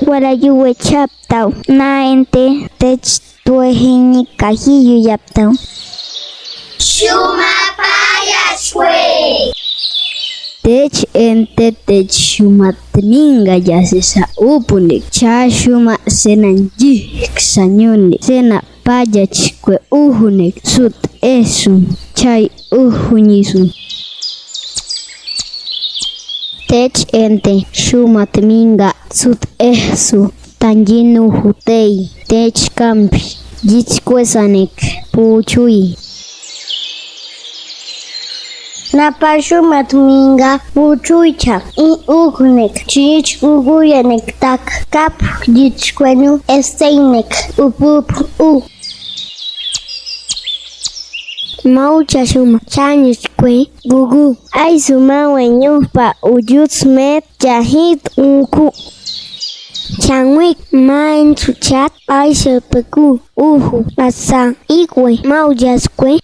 Warayuwe chaptaw. Naente tech tuejini kajiyu yaptaw. Shumapayashwe. Tech ente tech shumatninga yasisa upunik. Cha shuma senanji xanyunik. Sena payachkwe uhunik. Sut esun. Chay uhunisun. Tech ente shumatminga sut esu tanjinu hutei. Tech kampi jichkwesanek puchui. Napashumatminga puchuycha y uhunek chich uguyanek tak kap jichkwenu esteinek upup u. Maucha shuma chanichkwe gugu. Ay suma wenyupa uyutsmet jahit unku. Chanwik main suchat ay sepeku uhu asa ikwe maujaskwe.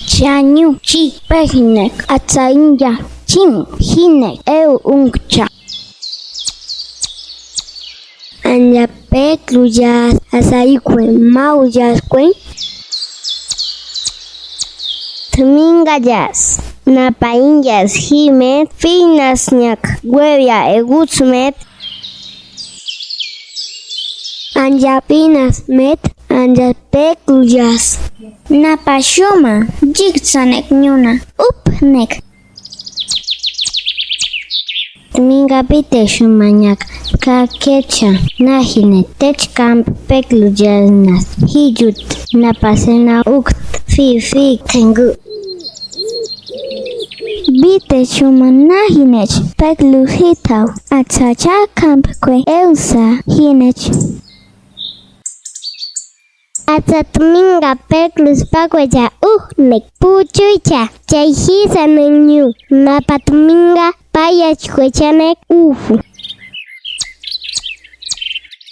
Chanyu chi pehinek atsainja chim hinek eu unkcha. Anya peklujas asa ikwe maujaskwe. Tmingayas, napainjas himet, finasnyak, huevia egutsmet, anjapinas met, anjapekuyas, napashoma, jiksanek nyuna, upnek. Tmingapite shumanyak, kakecha, nahinet, techkamp pekluyasnas, hijut, napasena ukt, fi tengu. Bite shumanahinech peklu hitaw atsacha kampkwe eusa hinech. Atsatminga peklus pakwecha uhnek puchuycha chay hisa nenyu napatminga payachkwechanek uhu.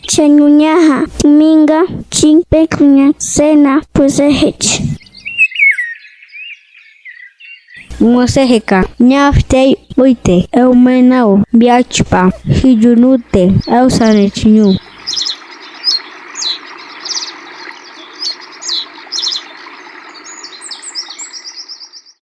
Chanyunyaha minga chin peklunya sena pusehech. Moseheka, ñaftey uite, eumenau, biachpa, hiyunute, eusanechinyu.